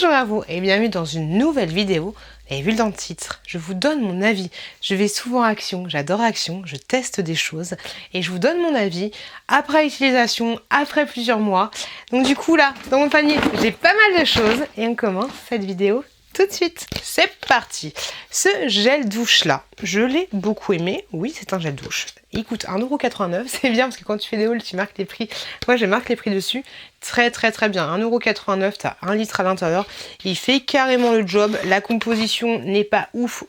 Bonjour à vous et bienvenue dans une nouvelle vidéo. Vous avez vu dans le titre, je vous donne mon avis. Je vais souvent à Action, j'adore Action, je teste des choses et je vous donne mon avis après utilisation, après plusieurs mois. Donc du coup là, dans mon panier, j'ai pas mal de choses et on commence cette vidéo tout de suite. C'est parti. Ce gel douche là, je l'ai beaucoup aimé. Oui, c'est un gel douche. Il coûte 1,89 €. C'est bien parce que quand tu fais des hauls, tu marques les prix. Moi, je marque les prix dessus. Très bien. 1,89 €, tu as 1 litre à l'intérieur. Il fait carrément le job. La composition n'est pas ouf,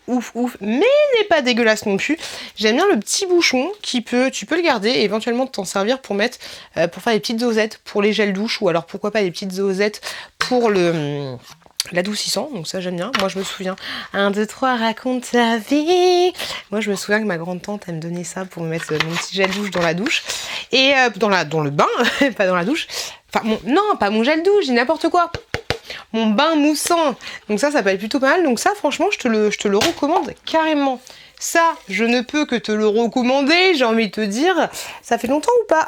mais n'est pas dégueulasse non plus. J'aime bien le petit bouchon tu peux le garder et éventuellement t'en servir pour mettre, pour faire des petites dosettes pour les gels douche ou alors pourquoi pas des petites dosettes pour l'adoucissant, donc ça j'aime bien. Moi je me souviens, 1, 2, 3, raconte ta vie. Moi je me souviens que ma grande tante elle me donnait ça pour me mettre mon petit gel douche dans la douche. Et dans le bain, pas dans la douche. Enfin non, pas mon gel douche, n'importe quoi. Mon bain moussant. Donc ça peut être plutôt pas mal. Donc ça franchement je te le recommande carrément. Ça, je ne peux que te le recommander, j'ai envie de te dire. Ça fait longtemps ou pas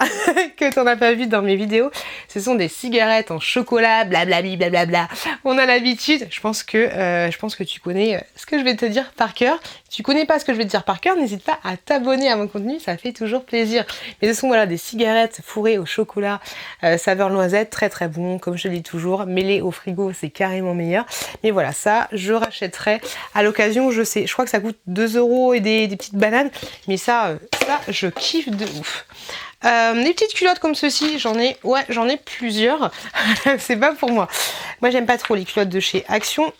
que t'en as pas vu dans mes vidéos. Ce sont des cigarettes en chocolat, blablabli, blablabla. On a l'habitude. Je pense que tu connais ce que je vais te dire par cœur. Si tu connais pas ce que je vais te dire par cœur, n'hésite pas à t'abonner à mon contenu, ça fait toujours plaisir. Mais ce sont voilà des cigarettes fourrées au chocolat, saveur noisette, très bon, comme je le dis toujours. Mêlé au frigo, c'est carrément meilleur. Mais voilà, ça, je rachèterai à l'occasion. Je crois que ça coûte 2 € et des petites bananes, mais ça je kiffe de ouf. Les petites culottes comme ceci, j'en ai plusieurs. C'est pas pour moi. Moi j'aime pas trop les culottes de chez Action.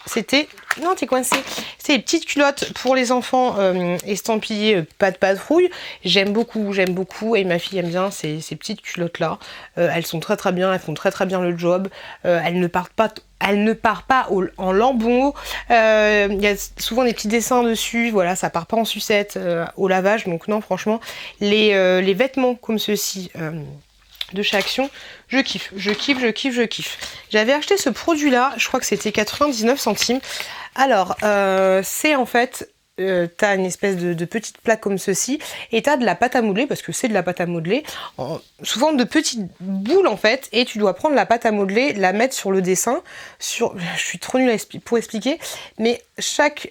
Non, t'es coincé. C'est les petites culottes pour les enfants estampillées pas de patrouille. J'aime beaucoup et ma fille aime bien ces petites culottes là. Elles sont très bien, elles font très bien le job. Elles ne partent pas en lambeaux. Il y a souvent des petits dessins dessus, voilà, ça part pas en sucette au lavage, donc non, franchement, les vêtements comme ceux-ci de chez Action, je kiffe. J'avais acheté ce produit-là, je crois que c'était 99 centimes. Alors, c'est en fait... t'as une espèce de petite plaque comme ceci et t'as de la pâte à modeler parce que c'est de la pâte à modeler sous forme de petites boules en fait, et tu dois prendre la pâte à modeler, la mettre sur le dessin, je suis trop nulle pour expliquer, mais chaque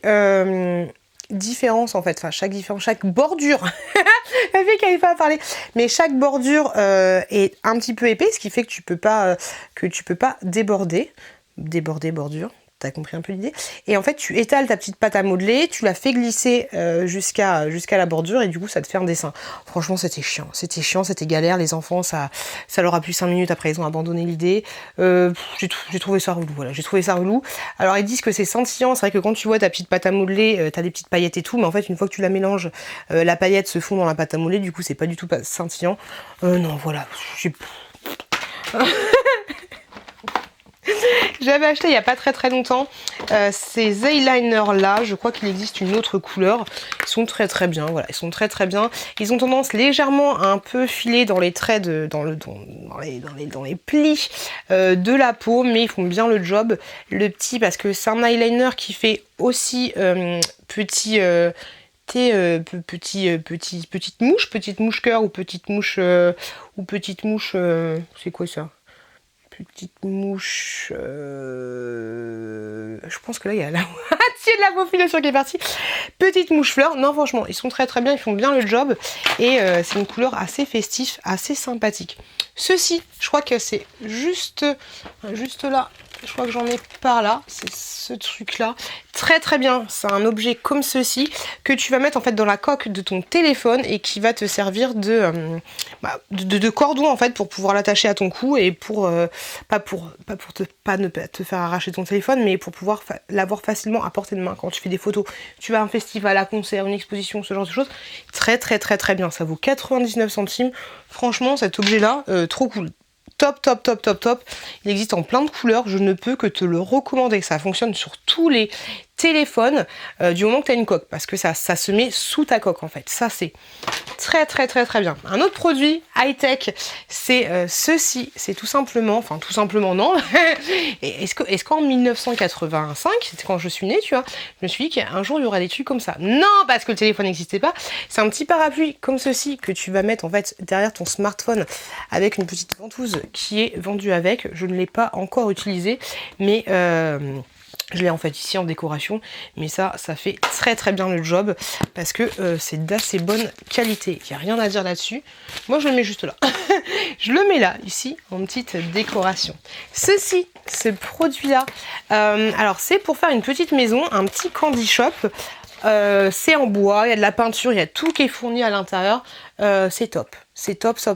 différence en fait, enfin chaque bordure la fille qui n'arrive pas à parler, mais chaque bordure est un petit peu épais, ce qui fait que tu peux pas déborder bordure. T'as compris un peu l'idée. Et en fait, tu étales ta petite pâte à modeler, tu la fais glisser jusqu'à la bordure et du coup, ça te fait un dessin. Franchement, c'était chiant, c'était galère. Les enfants, ça leur a plu 5 minutes. Après, ils ont abandonné l'idée. J'ai trouvé ça relou. Voilà, j'ai trouvé ça relou. Alors, ils disent que c'est scintillant. C'est vrai que quand tu vois ta petite pâte à modeler, t'as des petites paillettes et tout, mais en fait, une fois que tu la mélanges, la paillette se fond dans la pâte à modeler. Du coup, c'est pas du tout scintillant. Non, voilà. J'avais acheté il n'y a pas très longtemps ces eyeliners là, je crois qu'il existe une autre couleur. Ils sont très bien, voilà, ils sont très bien. Ils ont tendance légèrement à un peu filer dans les traits dans les plis de la peau, mais ils font bien le job. Le petit, parce que c'est un eyeliner qui fait aussi petite mouche cœur ou petite mouche c'est quoi ça? Petite mouche, je pense que là il y a la moitié de la population qui est partie. Petite mouche fleur, non franchement ils sont très bien, ils font bien le job et c'est une couleur assez festive, assez sympathique. Ceci, je crois que c'est juste là, je crois que j'en ai par là, c'est ce truc là, très bien, c'est un objet comme ceci que tu vas mettre en fait dans la coque de ton téléphone et qui va te servir de cordon en fait pour pouvoir l'attacher à ton cou et pour ne pas te faire arracher ton téléphone, mais pour pouvoir l'avoir facilement à portée de main quand tu fais des photos, tu vas à un festival, à un concert, une exposition, ce genre de choses. Très bien, ça vaut 99 centimes. Franchement cet objet là, trop cool. Top. Il existe en plein de couleurs, je ne peux que te le recommander. Ça fonctionne sur tous les téléphone du moment que tu as une coque, parce que ça se met sous ta coque en fait. Ça c'est très très très très bien. Un autre produit high-tech, c'est ceci. C'est tout simplement, enfin tout simplement non. Est-ce qu'en 1985, c'était quand je suis née, tu vois, je me suis dit qu'un jour il y aura des trucs comme ça. Non, parce que le téléphone n'existait pas. C'est un petit parapluie comme ceci que tu vas mettre en fait derrière ton smartphone avec une petite ventouse qui est vendue avec. Je ne l'ai pas encore utilisé, mais je l'ai en fait ici en décoration, mais ça fait très très bien le job parce que c'est d'assez bonne qualité. Il n'y a rien à dire là-dessus. Moi je le mets juste là. Je le mets là, ici, en petite décoration. Ce produit-là, alors c'est pour faire une petite maison, un petit candy shop. C'est en bois, il y a de la peinture, il y a tout qui est fourni à l'intérieur. C'est top. C'est top. Ça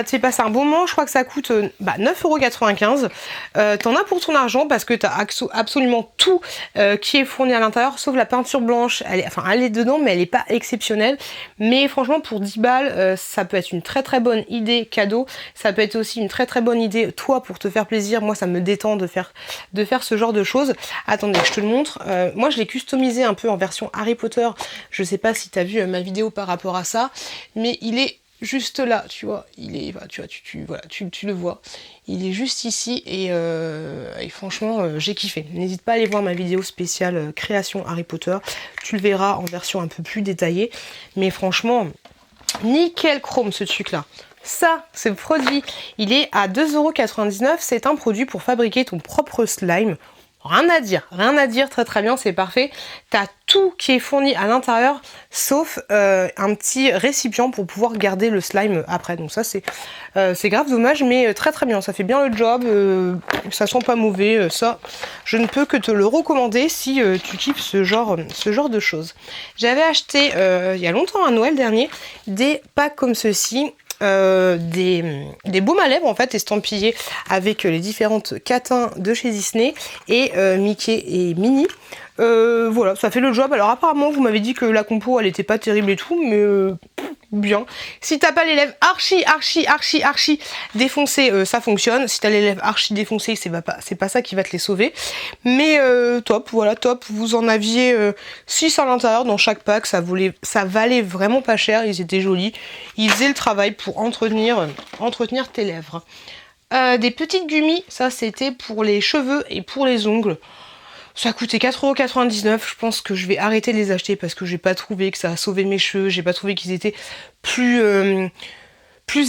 te fait passer un bon moment. Je crois que ça coûte 9,95 €. T'en as pour ton argent parce que t'as absolument tout qui est fourni à l'intérieur, sauf la peinture blanche. Elle est dedans, mais elle n'est pas exceptionnelle. Mais franchement, pour 10 balles, ça peut être une très très bonne idée cadeau. Ça peut être aussi une très très bonne idée, toi, pour te faire plaisir. Moi, ça me détend de faire ce genre de choses. Attendez, je te le montre. Moi, je l'ai customisé un peu en version Harry Potter. Je sais pas si t'as vu ma vidéo par rapport à ça, mais il est juste là, tu vois, il est, tu le vois, il est juste ici et franchement j'ai kiffé. N'hésite pas à aller voir ma vidéo spéciale création Harry Potter, tu le verras en version un peu plus détaillée, mais franchement nickel chrome ce truc là. Ça, ce produit, il est à 2,99 €, c'est un produit pour fabriquer ton propre slime. Rien à dire, très très bien, c'est parfait. T'as tout qui est fourni à l'intérieur, sauf un petit récipient pour pouvoir garder le slime après. Donc ça c'est grave dommage, mais très très bien, ça fait bien le job, ça sent pas mauvais, ça je ne peux que te le recommander si tu kiffes ce genre de choses. J'avais acheté il y a longtemps, à Noël dernier, des packs comme ceci. Des baumes à lèvres en fait estampillés avec les différentes catins de chez Disney et Mickey et Minnie. Voilà, ça fait le job. Alors apparemment vous m'avez dit que la compo elle était pas terrible et tout, mais bien. Si t'as pas les lèvres archi défoncées, ça fonctionne. Si t'as les lèvres archi défoncées, c'est pas ça qui va te les sauver. Mais top, voilà, top. Vous en aviez 6 à l'intérieur dans chaque pack, ça valait vraiment pas cher, ils étaient jolis. Ils faisaient le travail pour entretenir tes lèvres. Des petites gummies, ça c'était pour les cheveux et pour les ongles. Ça a coûté 4,99 €. Je pense que je vais arrêter de les acheter parce que j'ai pas trouvé que ça a sauvé mes cheveux. J'ai pas trouvé qu'ils étaient plus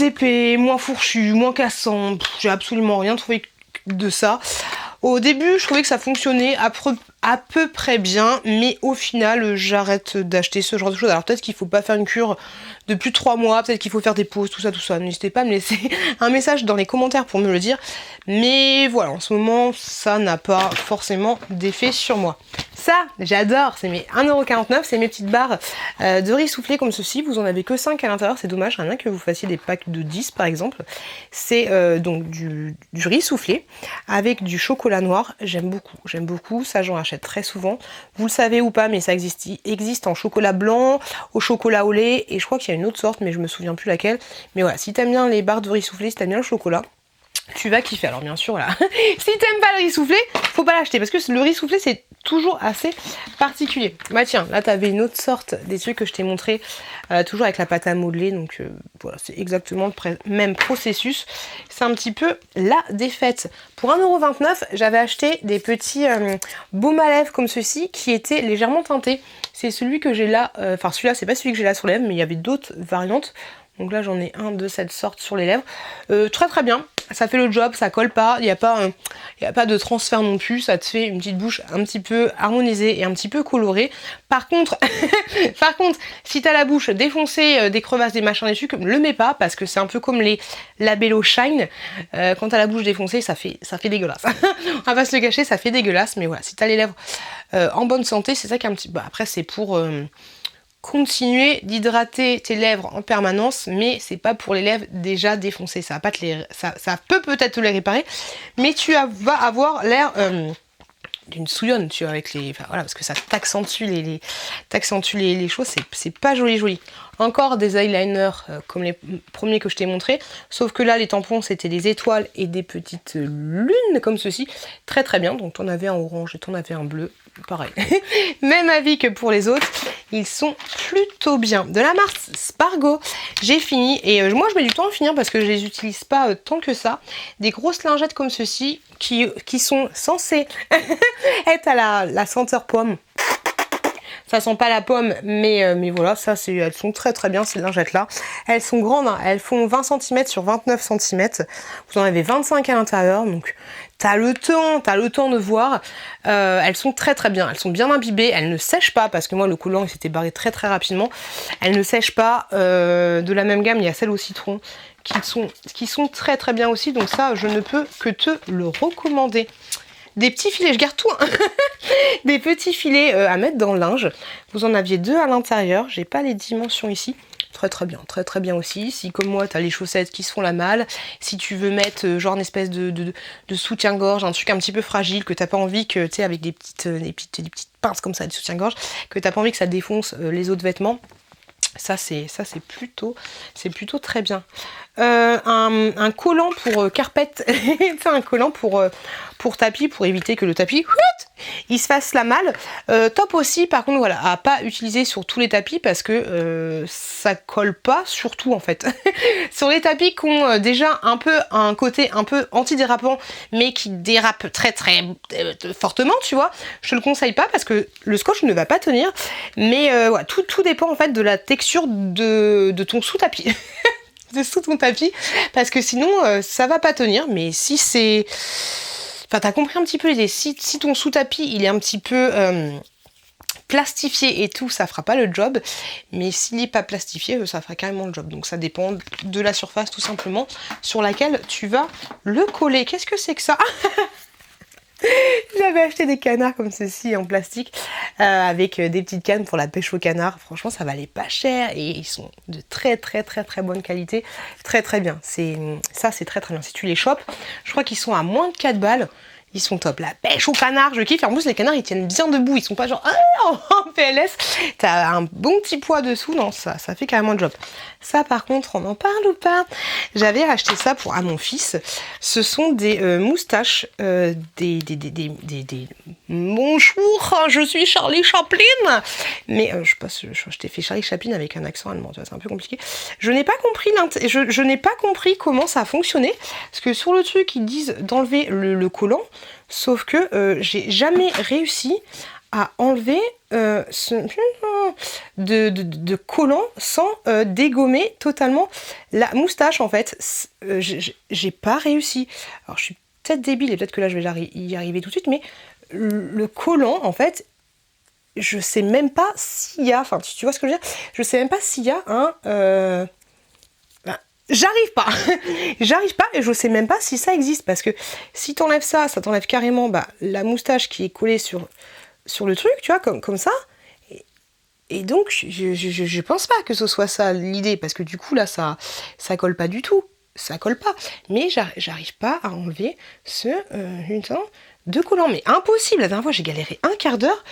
épais, moins fourchus, moins cassants. J'ai absolument rien trouvé de ça. Au début, je trouvais que ça fonctionnait à peu près bien, mais au final, j'arrête d'acheter ce genre de choses. Alors peut-être qu'il faut pas faire une cure de plus de 3 mois, peut-être qu'il faut faire des pauses, tout ça. N'hésitez pas à me laisser un message dans les commentaires pour me le dire. Mais voilà, en ce moment, ça n'a pas forcément d'effet sur moi. Ça, j'adore, c'est mes 1,49 €, c'est mes petites barres de riz soufflé comme ceci. Vous en avez que 5 à l'intérieur, c'est dommage, rien que vous fassiez des packs de 10 par exemple. C'est donc du riz soufflé avec du chocolat noir. J'aime beaucoup, ça j'en achète très souvent. Vous le savez ou pas, mais ça existe en chocolat blanc, au chocolat au lait, et je crois qu'il y a une autre sorte, mais je me souviens plus laquelle. Mais voilà, si t'aimes bien les barres de riz soufflé, si t'aimes bien le chocolat, tu vas kiffer. Alors bien sûr, voilà, si t'aimes pas le riz soufflé, faut pas l'acheter, parce que le riz soufflé c'est toujours assez particulier. Bah tiens, là t'avais une autre sorte des trucs que je t'ai montré, toujours avec la pâte à modeler, donc voilà, c'est exactement le même processus. C'est un petit peu la défaite. Pour 1,29 €, j'avais acheté des petits baumes à lèvres comme ceci, qui étaient légèrement teintés. C'est celui que j'ai là, enfin celui-là c'est pas celui que j'ai là sur les lèvres, mais il y avait d'autres variantes. Donc là j'en ai un de cette sorte sur les lèvres. Très très bien, ça fait le job, ça colle pas, il n'y a pas de transfert non plus, ça te fait une petite bouche un petit peu harmonisée et un petit peu colorée. Par contre, si t'as la bouche défoncée, des crevasses, des machins, des trucs, le mets pas, parce que c'est un peu comme les Labello Shine. Quand t'as la bouche défoncée, ça fait dégueulasse. On va pas se le cacher, ça fait dégueulasse, mais voilà, si t'as les lèvres en bonne santé, c'est ça qui est un petit... Bah, après c'est pour... continuer d'hydrater tes lèvres en permanence, mais c'est pas pour les lèvres déjà défoncées. Ça va pas ça peut peut-être te les réparer, mais vas avoir l'air d'une souillonne, tu vois, avec les... Enfin, voilà, parce que ça t'accentue les choses, c'est pas joli. Encore des eyeliners comme les premiers que je t'ai montré, sauf que là les tampons c'était des étoiles et des petites lunes comme ceci, très très bien. Donc t'en avais un orange et t'en avais un bleu, pareil. Même avis que pour les autres, ils sont plutôt bien. De la marque Spargo, j'ai fini et moi je mets du temps à finir parce que je les utilise pas tant que ça. Des grosses lingettes comme ceci qui sont censées être à la senteur pomme. Ça sent pas la pomme, mais voilà, ça c'est, elles sont très très bien ces lingettes là. Elles sont grandes, hein, elles font 20 cm sur 29 cm. Vous en avez 25 à l'intérieur, donc t'as le temps de voir. Elles sont très très bien, elles sont bien imbibées, elles ne sèchent pas parce que moi le collant il s'était barré très très rapidement. Elles ne sèchent pas. De la même gamme, il y a celles au citron qui sont très très bien aussi, donc ça je ne peux que te le recommander. Des petits filets, je garde tout, hein. Des petits filets à mettre dans le linge. Vous en aviez 2 à l'intérieur, j'ai pas les dimensions ici. Très très bien aussi. Si comme moi t'as les chaussettes qui se font la malle, si tu veux mettre genre une espèce de soutien-gorge, un truc un petit peu fragile que t'as pas envie que, tu sais, avec des petites pinces comme ça, des soutiens-gorge, que t'as pas envie que ça défonce les autres vêtements. Ça c'est plutôt très bien. Un collant pour carpet, c'est un collant pour tapis, pour éviter que le tapis il se fasse la malle. Top aussi, par contre voilà, à pas utiliser sur tous les tapis parce que ça colle pas, surtout en fait. Sur les tapis qui ont déjà un côté un peu antidérapant mais qui dérapent très fortement, tu vois, je te le conseille pas parce que le scotch ne va pas tenir. Mais ouais, tout dépend en fait de la texture de ton sous-tapis. Sous ton tapis, parce que sinon ça va pas tenir. Mais si c'est... Enfin, t'as compris un petit peu l'idée. Si ton sous-tapis il est un petit peu plastifié et tout, ça fera pas le job. Mais s'il n'est pas plastifié, ça fera carrément le job. Donc ça dépend de la surface tout simplement sur laquelle tu vas le coller. Qu'est-ce que c'est que ça? J'avais acheté des canards comme ceci en plastique avec des petites cannes pour la pêche au canard. Franchement ça valait pas cher et ils sont de très bonne qualité. Très bien. Ça c'est très bien. Si tu les chopes, je crois qu'ils sont à moins de 4 balles. Ils sont top. La pêche au canard, je kiffe. En plus les canards ils tiennent bien debout. Ils sont pas genre en PLS. T'as un bon petit poids dessous. Non, ça fait carrément le job. Ça par contre on en parle ou pas? J'avais acheté ça à mon fils. Ce sont des moustaches, bonjour, je suis Charlie Chaplin. Mais je t'ai fait Charlie Chaplin avec un accent allemand, tu vois, c'est un peu compliqué. Je n'ai pas compris je n'ai pas compris comment ça fonctionnait. Parce que sur le truc ils disent d'enlever le collant, sauf que j'ai jamais réussi à enlever de collant sans dégommer totalement la moustache en fait. J'ai pas réussi. Alors je suis peut-être débile et peut-être que là je vais y arriver tout de suite, mais le collant en fait, je sais même pas s'il y a, enfin tu vois ce que je veux dire, je sais même pas s'il y a un... J'arrive pas j'arrive pas et je sais même pas si ça existe parce que si t'enlèves ça t'enlève carrément la moustache qui est collée sur le truc, tu vois, comme ça. Et donc, je pense pas que ce soit ça l'idée, parce que du coup, là, ça colle pas du tout. Ça colle pas. Mais j'arrive pas à enlever ce putain de collant. Mais impossible. La dernière fois, j'ai galéré un quart d'heure.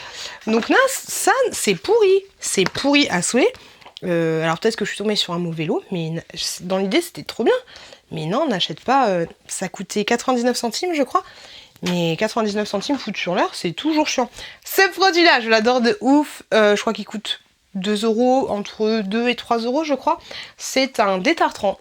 Donc là, ça, c'est pourri. C'est pourri à souhait. Alors peut-être que je suis tombée sur un mauvais lot, mais dans l'idée, c'était trop bien. Mais non, on n'achète pas... ça coûtait 99 centimes, je crois. Mais 99 centimes foutus sur l'heure, c'est toujours chiant. Ce produit-là, je l'adore de ouf. Je crois qu'il coûte 2 €, entre 2 et 3 €, je crois. C'est un détartrant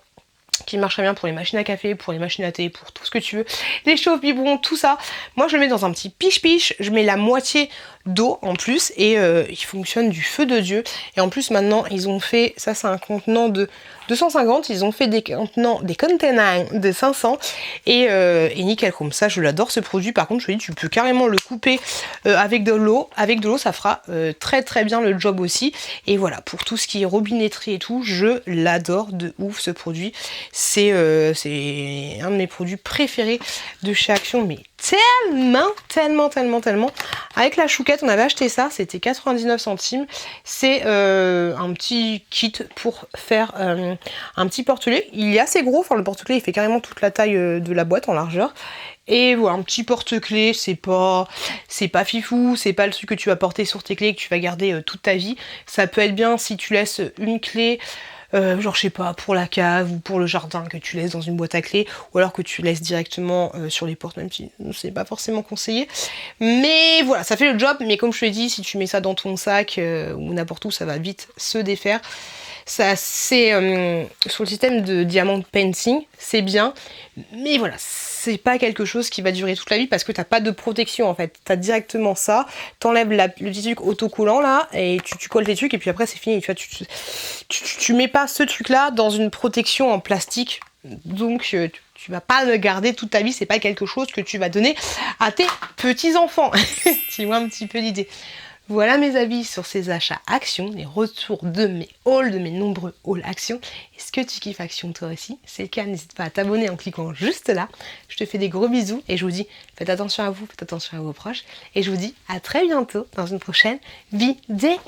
qui marche très bien pour les machines à café, pour les machines à thé, pour tout ce que tu veux. Les chauffe-biberons, tout ça. Moi, je le mets dans un petit piche-piche. Je mets la moitié d'eau en plus et il fonctionne du feu de Dieu. Et en plus, maintenant, ils ont fait... Ça, c'est un contenant de 250. Ils ont fait des containers de 500 et nickel comme ça. Je l'adore ce produit. Par contre, je te dis, tu peux carrément le couper avec de l'eau. Avec de l'eau, ça fera très bien le job aussi. Et voilà, pour tout ce qui est robinetterie et tout, je l'adore de ouf ce produit. C'est un de mes produits préférés de chez Action, mais tellement. Avec la chouquette, on avait acheté ça, c'était 99 centimes. C'est un petit kit pour faire un petit porte-clés. Il est assez gros, enfin le porte-clés il fait carrément toute la taille de la boîte en largeur. Et voilà, un petit porte-clés, c'est pas fifou, c'est pas le truc que tu vas porter sur tes clés et que tu vas garder toute ta vie. Ça peut être bien si tu laisses une clé genre je sais pas, pour la cave ou pour le jardin que tu laisses dans une boîte à clés, ou alors que tu laisses directement sur les portes, même si c'est pas forcément conseillé. Mais voilà, ça fait le job, mais comme je te l'ai dit, si tu mets ça dans ton sac ou n'importe où, ça va vite se défaire. Ça, c'est sur le système de diamant painting, c'est bien, mais voilà, c'est pas quelque chose qui va durer toute la vie parce que t'as pas de protection en fait. T'as directement ça, t'enlèves le petit truc autocollant là et tu colles tes trucs et puis après c'est fini. Tu vois, tu mets pas ce truc là dans une protection en plastique, donc tu vas pas le garder toute ta vie. C'est pas quelque chose que tu vas donner à tes petits enfants. Tu vois un petit peu l'idée. Voilà mes avis sur ces achats Action, les retours de mes hauls, de mes nombreux hauls Action. Est-ce que tu kiffes Action toi aussi? Si c'est le cas, n'hésite pas à t'abonner en cliquant juste là. Je te fais des gros bisous et je vous dis faites attention à vous, faites attention à vos proches. Et je vous dis à très bientôt dans une prochaine vidéo.